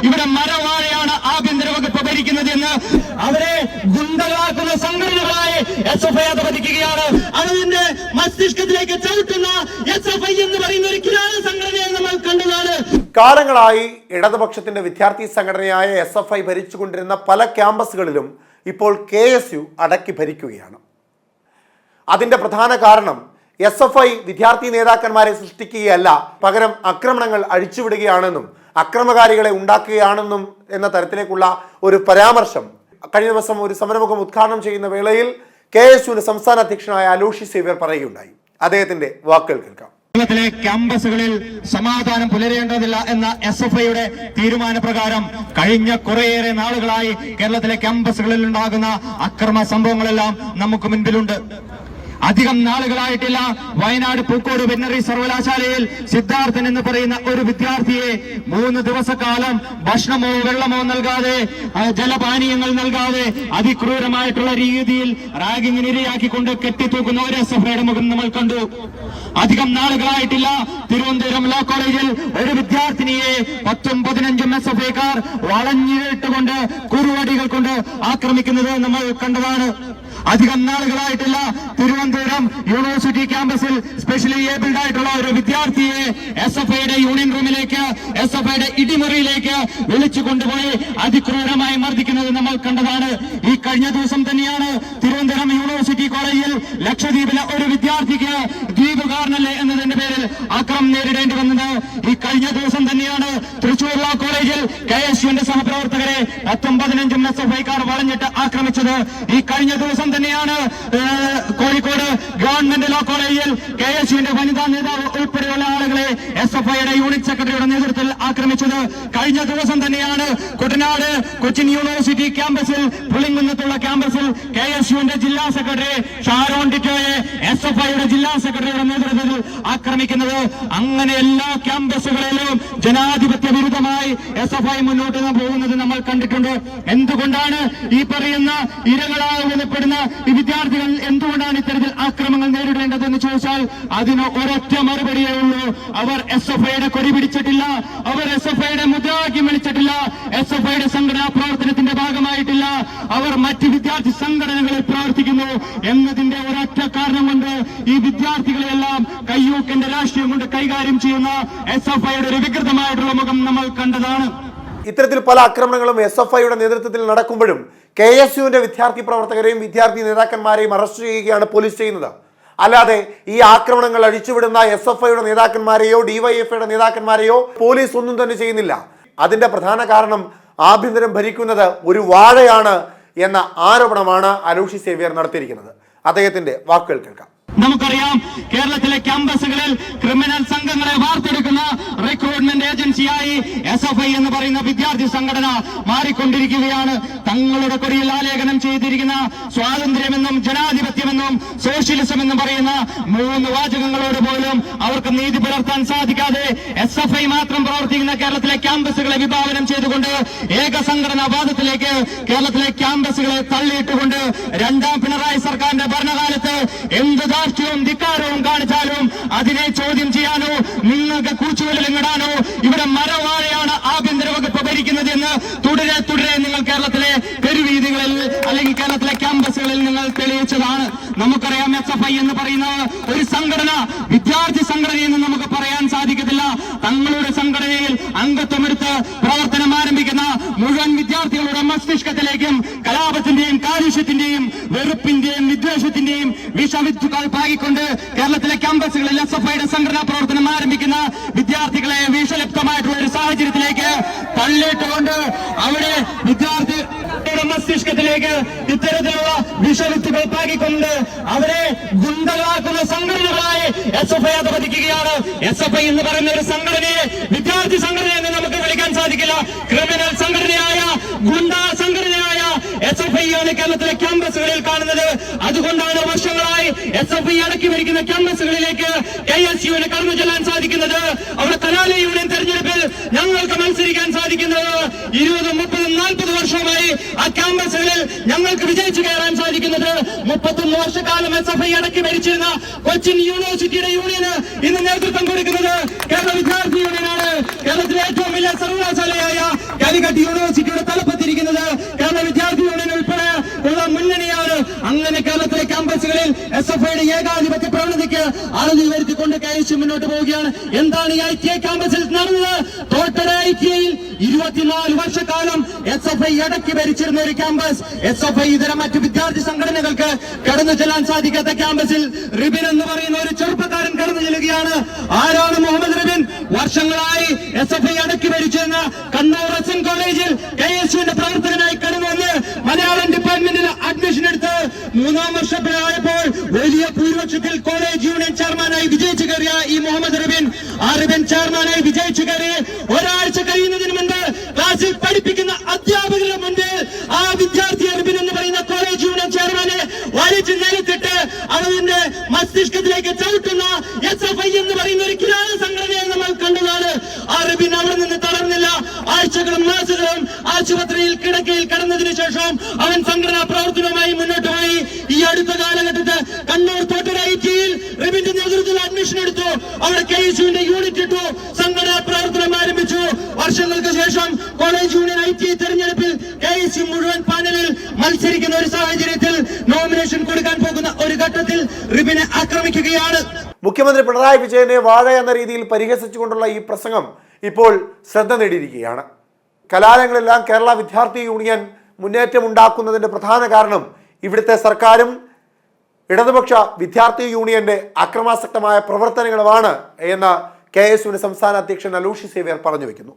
ഇവിടെ മരവാഴയാണ് ആഭ്യന്തര വകുപ്പ് ഭരിക്കുന്നതെന്ന് അവരെ ഗുണ്ടകളാക്കുന്ന സംഘടനകളായി SFI അധപതിക്കുകയാണ്. അതിന്റെ മസ്തിഷ്കത്തിലേക്ക് ചവിട്ടുന്ന SFI എന്ന് പറയുന്ന ഒരു കിരാത സംഘടനയെ നമ്മൾ കണ്ടതാണ്. കാലങ്ങളായി ഇടതുപക്ഷത്തിന്റെ വിദ്യാർത്ഥി സംഘടനയായ SFI ഭരിച്ചുകൊണ്ടിരുന്ന പല ക്യാമ്പസുകളിലും ഇപ്പോൾ KSU അടക്കി ഭരിക്കുകയാണ്. അതിന്റെ പ്രധാന കാരണം SFI വിദ്യാർത്ഥി നേതാക്കന്മാരെ സൃഷ്ടിക്കുകയല്ല, പകരം ആക്രമണങ്ങൾ അഴിച്ചുവിടുകയാണെന്നും അക്രമകാരികളെ ഉണ്ടാക്കുകയാണെന്നും എന്ന തരത്തിലേക്കുള്ള ഒരു പരാമർശം കഴിഞ്ഞ ദിവസം ഒരു സമരമുഖം ഉദ്ഘാടനം ചെയ്യുന്ന വേളയിൽ KSUവിന്റെ സംസ്ഥാന അധ്യക്ഷനായ അലോഷി സേവ്യർ പറയുകയുണ്ടായി. അദ്ദേഹത്തിന്റെ വാക്കുകൾ കേൾക്കാം. കേരളത്തിലെ ക്യാമ്പസുകളിൽ സമാധാനം പുലരേണ്ടതില്ല എന്ന SFIയുടെ തീരുമാനപ്രകാരം കഴിഞ്ഞ കുറേയേറെ നാളുകളായി കേരളത്തിലെ ക്യാമ്പസുകളിൽ ഉണ്ടാകുന്ന അക്രമ സംഭവങ്ങളെല്ലാം നമുക്ക് മുൻപിലുണ്ട്. അധികം നാളുകളായിട്ടില്ല വയനാട് പൂക്കോട് വെറ്ററിനറി സർവകലാശാലയിൽ സിദ്ധാർത്ഥൻ എന്ന് പറയുന്ന ഒരു വിദ്യാർത്ഥിയെ 3 ദിവസക്കാലം ഭക്ഷണമോ വെള്ളമോ നൽകാതെ ജലപാനീയങ്ങൾ നൽകാതെ അതിക്രൂരമായിട്ടുള്ള രീതിയിൽ റാഗിങ്ങിന് ഇരയാക്കിക്കൊണ്ട് കെട്ടിത്തൂക്കുന്ന ഒരു SFIയുടെ മുഖം നമ്മൾ കണ്ടു. അധികം നാളുകളായിട്ടില്ല തിരുവനന്തപുരം ലോ കോളേജിൽ ഒരു വിദ്യാർത്ഥിനിയെ 10-15 SFIക്കാർ വളഞ്ഞിട്ടുകൊണ്ട് കുറുവടികൾ കൊണ്ട് ആക്രമിക്കുന്നത് നമ്മൾ കണ്ടതാണ്. അധികം നാളുകളായിട്ടില്ല തിരുവനന്തപുരം യൂണിവേഴ്സിറ്റി ക്യാമ്പസിൽ സ്പെഷ്യലി ഏബിൾഡ് ആയിട്ടുള്ള ഒരു വിദ്യാർത്ഥിയെ SFIയുടെ യൂണിയൻ റൂമിലേക്ക് SFIയുടെ ഇടിമുറിയിലേക്ക് വിളിച്ചു കൊണ്ടുപോയി അതിക്രൂരമായി മർദ്ദിക്കുന്നത് നമ്മൾ കണ്ടതാണ്. ഈ കഴിഞ്ഞ ദിവസം തന്നെയാണ് തിരുവനന്തപുരം യൂണിവേഴ്സിറ്റി കോളേജിൽ ലക്ഷദ്വീപിലെ ഒരു വിദ്യാർത്ഥിക്ക് ദ്വീപുകാരനല്ലേ എന്നതിന്റെ പേരിൽ ആക്രമണം നേരിടേണ്ടി വന്നത്. ഈ കഴിഞ്ഞ ദിവസം തന്നെയാണ് തൃശൂർ ലോ കോളേജിൽ KSUവിന്റെ സഹപ്രവർത്തകരെ 10-15 SFIക്കാർ വളഞ്ഞിട്ട് ആക്രമിച്ചത്. ഈ കഴിഞ്ഞ ദിവസം തന്നെയാണ് കോഴിക്കോട് ഗവൺമെന്റ് ലോ കോളേജിൽ KSUവിന്റെ വനിതാ നേതാവ് ഉൾപ്പെടെയുള്ള ആളുകളെ SFIയുടെ യൂണിറ്റ് സെക്രട്ടറിയുടെ നേതൃത്വത്തിൽ ആക്രമിച്ചത്. കഴിഞ്ഞ ദിവസം തന്നെയാണ് കുട്ടനാട് കൊച്ചിൻ യൂണിവേഴ്സിറ്റി ക്യാമ്പസിൽ പുളിങ്കുന്നത്തുള്ള ക്യാമ്പസിൽ KSUവിന്റെ ജില്ലാ സെക്രട്ടറി ഷാരോൺ ടിറ്റോയെ SFIയുടെ ജില്ലാ സെക്രട്ടറിയുടെ നേതൃത്വത്തിൽ ആക്രമിക്കുന്നത്. അങ്ങനെ എല്ലാ ക്യാമ്പസുകളിലും ജനാധിപത്യ വിരുദ്ധമായി SFI മുന്നോട്ട് പോകുന്നത് നമ്മൾ കണ്ടിട്ടുണ്ട്. എന്തുകൊണ്ടാണ് ഈ പറയുന്ന ഇരകളായി വിലപ്പെടുന്ന ഈ വിദ്യാർത്ഥികൾ എന്തുകൊണ്ടാണ് ഇത്തരത്തിൽ ആക്രമണങ്ങൾ നേരിടേണ്ടതെന്ന് ചോദിച്ചാൽ അതിന് ഒരൊറ്റ മറുപടിയേ ഉള്ളൂ. അവർ SFIയുടെ കൊടി പിടിച്ചിട്ടില്ല, അവർ SFIയുടെ മുദ്രാവാക്യം വിളിച്ചിട്ടില്ല, SFIയുടെ സംഘടനാ പ്രവർത്തനത്തിന്റെ ഭാഗമായിട്ടില്ല, അവർ മറ്റ് വിദ്യാർത്ഥി സംഘടനകളിൽ പ്രവർത്തിക്കുന്നു എന്നതിന്റെ ഒരൊറ്റ കാരണം കൊണ്ട് ഈ വിദ്യാർത്ഥികളെല്ലാം കയ്യൂക്കിന്റെ രാഷ്ട്രീയം കൊണ്ട് കൈകാര്യം ചെയ്യുന്ന SFIയുടെ ഒരു വികൃതമായിട്ടുള്ള മുഖം നമ്മൾ കണ്ടതാണ്. ഇത്തരത്തിൽ പല ആക്രമണങ്ങളും SFIയുടെ നേതൃത്വത്തിൽ നടക്കുമ്പോഴും KSUവിന്റെ വിദ്യാർത്ഥി പ്രവർത്തകരെയും വിദ്യാർത്ഥി നേതാക്കന്മാരെയും അറസ്റ്റ് ചെയ്യുകയാണ് പോലീസ് ചെയ്യുന്നത്. അല്ലാതെ ഈ ആക്രമണങ്ങൾ അഴിച്ചുവിടുന്ന SFIയുടെ നേതാക്കന്മാരെയോ DYFIയുടെ നേതാക്കന്മാരെയോ പോലീസ് ഒന്നും തന്നെ ചെയ്യുന്നില്ല. അതിന്റെ പ്രധാന കാരണം ആഭ്യന്തരം ഭരിക്കുന്നത് ഒരു വാഴയാണ് എന്ന ആരോപണമാണ് അലോഷി സേവ്യർ നടത്തിയിരിക്കുന്നത്. അദ്ദേഹത്തിന്റെ വാക്കുകൾ കേൾക്കാം. നമുക്കറിയാം കേരളത്തിലെ ക്യാമ്പസുകളിൽ ക്രിമിനൽ സംഘങ്ങളെ വാർത്തെടുക്കുന്ന റിക്രൂട്ട്മെന്റ് ഏജൻസിയായി SFI എന്ന് പറയുന്ന വിദ്യാർത്ഥി സംഘടന മാറിക്കൊണ്ടിരിക്കുകയാണ്. തങ്ങളുടെ കൊടിയിൽ ആലേഖനം ചെയ്തിരിക്കുന്ന സ്വാതന്ത്ര്യമെന്നും ജനാധിപത്യമെന്നും സോഷ്യലിസം എന്നും പറയുന്ന 3 വാചകങ്ങളോട് പോലും അവർക്ക് നീതി പുലർത്താൻ സാധിക്കാതെ SFI മാത്രം പ്രവർത്തിക്കുന്ന കേരളത്തിലെ ക്യാമ്പസുകളെ വിഭാവനം ചെയ്തുകൊണ്ട് ഏക സംഘടനാ വാദത്തിലേക്ക് കേരളത്തിലെ ക്യാമ്പസുകളെ തള്ളിയിട്ടുകൊണ്ട് 2ാം പിണറായി സർക്കാരിന്റെ ഭരണകാലത്ത് എന്ത് ധാർഷ്ട്യവും ധിക്കാരവും കാണിച്ചാലും അതിനെ ചോദ്യം ചെയ്യാനോ നിങ്ങൾക്ക് കൂച്ചുവിരലിടാനോ ഇവിടെ മരവാഴയാണ് ആഭ്യന്തര വകുപ്പ് ഭരിക്കുന്നതെന്ന് തുടരെ നിങ്ങൾ കേരളത്തിലെ തെരുവീതികളിൽ അല്ലെങ്കിൽ കേരളത്തിലെ ക്യാമ്പസുകളിൽ നിങ്ങൾ തെളിയിച്ചതാണ്. നമുക്കറിയാം SFI എന്ന് പറയുന്ന ഒരു സംഘടന വിദ്യാർത്ഥി സംഘടനയെന്ന് നമുക്ക് പറയാൻ സാധിക്കത്തില്ല. തങ്ങളുടെ സംഘടനയിൽ അംഗത്വമെടുത്ത് പ്രവർത്തനം ആരംഭിക്കുന്ന മുഴുവൻ വിദ്യാർത്ഥികളുടെ മസ്തിഷ്കത്തിലേക്കും കലാപത്തിന്റെയും കാലുഷ്യത്തിന്റെയും വെറുപ്പിന്റെയും വിദ്വേഷത്തിന്റെയും വിഷവിത്തുകൾ പാകിക്കൊണ്ട് കേരളത്തിലെ ക്യാമ്പസുകളിൽ SFIയുടെ സംഘടനാ പ്രവർത്തനം ആരംഭിക്കുന്ന വിദ്യാർത്ഥികളെ വിഷലിപ്തമായിട്ടുള്ള ഒരു സാഹചര്യത്തിലേക്ക് തള്ളിയിട്ടുകൊണ്ട് അവിടെ വിദ്യാർത്ഥികളുടെ മസ്തിഷ്കത്തിലേക്ക് ഇത്തരത്തിലുള്ള വിഷവിത്തുകൾ പാകിക്കൊണ്ട് അവരെ ഗുണ്ടകളാക്കുന്ന സംഘടനകളായി SFI അധപതിക്കുകയാണ്. SFI എന്ന് പറയുന്ന ഒരു സംഘടനയെ വിദ്യാർത്ഥി സംഘടനയെന്ന് നമുക്ക് വിളിക്കാൻ സാധിക്കില്ല. ക്രിമിനൽ സംഘടനയായ ഗുണ്ടാ സംഘടനയായ SFI ആണ് കേരളത്തിലെ ക്യാമ്പസുകളിൽ കാണുന്നത്. അതുകൊണ്ടാണ് വർഷങ്ങളായി SFI അടക്കി ഭരിക്കുന്ന ക്യാമ്പസുകളിലേക്ക് KSUവിന് കടന്നു ചെല്ലാൻ സാധിക്കുന്നത്, അവിടെ കലാലയ യൂണിയൻ തെരഞ്ഞെടുപ്പിൽ ഞങ്ങൾക്ക് മത്സരിക്കാൻ സാധിക്കുന്നത് 20, 30, 40 വർഷമായി ആ ക്യാമ്പസുകളിൽ ഞങ്ങൾക്ക് വിജയിച്ചു കയറാൻ സാധിക്കുന്നത് 31 വർഷക്കാലം SFI അടക്കി ഭരിച്ചിരുന്ന കൊച്ചിൻ യൂണിവേഴ്സിറ്റിയുടെ യൂണിയന് ഇന്ന് നേതൃത്വം കൊടുക്കുന്നത് കേരള വിദ്യാർത്ഥി യൂണിയനാണ്. കേരളത്തിലെ ഏറ്റവും വലിയ സർവകലാശാലയായ കാലിക്കറ്റ് യൂണിവേഴ്സിറ്റിയുടെ തലപ്പത്തിരിക്കുന്നത് കേരള വിദ്യാർത്ഥി യൂണിയൻ ഉൾപ്പെടെ ഉള്ള മുന്നണിയാണ്. അങ്ങനെ കേരളത്തിലെ ക്യാമ്പസുകളിൽ SFIയുടെ ഏകാധിപത്യ പ്രവണതയ്ക്ക് അറുതി വരുത്തിക്കൊണ്ട് KSU മുന്നോട്ട് പോവുകയാണ്. എന്താണ് ഈ ITI ക്യാമ്പസിൽ നടന്നത്? തോട്ടട ITIയിൽ 24 വർഷക്കാലം SFI അടക്കി ഭരിച്ചിരുന്ന ഒരു ക്യാമ്പസ്, SFI ഇതര മറ്റു വിദ്യാർത്ഥി സംഘടനകൾക്ക് കടന്നു ചെല്ലാൻ സാധിക്കാത്ത ക്യാമ്പസിൽ റിബിൻ എന്ന് പറയുന്ന ഒരു ചെറുപ്പക്കാരൻ കടന്നു ചെല്ലുകയാണ്. ആരാണ് മുഹമ്മദ് റിബിൻ? വർഷങ്ങളായി SFI അടക്കി ഭരിച്ചിരുന്ന കണ്ണൂർ SN കോളേജിൽ KSUവിന്റെ പ്രവർത്തകനായി കടന്നു വന്ന് മലയാളം ഡിപ്പാർട്ട്മെന്റിൽ അഡ്മിഷൻ എടുത്ത് 3ാം വർഷത്തിലായപ്പോൾ വലിയ ഭൂരിപക്ഷത്തിൽ കോളേജ് യൂണിയൻ ചെയർമാനായി വിജയിച്ചു കയറിയ ഈ മുഹമ്മദ് റിബിൻ, ആ റിബിൻ ചെയർമാനായി വിജയിച്ചു കയറി ഒരാഴ്ച കഴിയുന്നതിന് മുൻപ് ക്ലാസ്സിൽ പഠിപ്പിക്കുന്ന അധ്യാപകരുടെ മുൻപിൽ ആ വിദ്യാർത്ഥി റിബിൻ എന്ന് പറയുന്ന കോളേജ് യൂണിയൻ ചെയർമാനെ വലിച്ചു നിലത്തിട്ട് അവന്റെ മസ്തിഷ്കത്തിലേക്ക് ചവിട്ടുന്ന SFI എന്ന് പറയുന്ന ഒരു കിരാത സംഘടനയെ നമ്മൾ കണ്ടതാണ്. ആ റിബിൻ അവിടെ നിന്ന് തളർന്നില്ല. ആഴ്ചകളും മാസങ്ങളും ആശുപത്രിയിൽ കിടക്കയിൽ കടന്നതിന് ശേഷം അവൻ സംഘടനാ പ്രവർത്തനവുമായി മുന്നോട്ട് പോയി. ഈ അടുത്ത കാലഘട്ടത്ത് കണ്ണൂർ തോട്ടട ITIയിൽ റിബിന്റെ നേതൃത്വത്തിൽ അഡ്മിഷൻ എടുത്തു. അവിടെ KSUവിന്റെ യൂണിറ്റ് ഇട്ടു, സംഘടനാ പ്രവർത്തനം ആരംഭിച്ചു. വർഷങ്ങൾക്ക് ശേഷം കോളേജ് യൂണിയൻ ITI തെരഞ്ഞെടുപ്പിൽ KSU മുഴുവൻ പാനലിൽ മത്സരിക്കുന്ന ഒരു സാഹചര്യത്തിൽ നോമിനേഷൻ കൊടുക്കാൻ പോകുന്ന ഒരു ഘട്ടത്തിൽ റിബിനെ ആക്രമിക്കുകയാണ്. മുഖ്യമന്ത്രി പിണറായി വിജയനെ വാഴ എന്ന രീതിയിൽ പരിഹസിച്ചുകൊണ്ടുള്ള ഈ പ്രസംഗം ഇപ്പോൾ ശ്രദ്ധ നേടിയിരിക്കുകയാണ്. കലാലയങ്ങളെല്ലാം കേരള വിദ്യാർത്ഥി യൂണിയൻ മുന്നേറ്റം ഉണ്ടാക്കുന്നതിൻ്റെ പ്രധാന കാരണം ഇവിടുത്തെ സർക്കാരും ഇടതുപക്ഷ വിദ്യാർത്ഥി യൂണിയന്റെ അക്രമാസക്തമായ പ്രവർത്തനങ്ങളുമാണ് എന്ന് KSUവിന്റെ സംസ്ഥാന അധ്യക്ഷൻ അലൂഷി സേവ്യർ പറഞ്ഞു വെക്കുന്നു.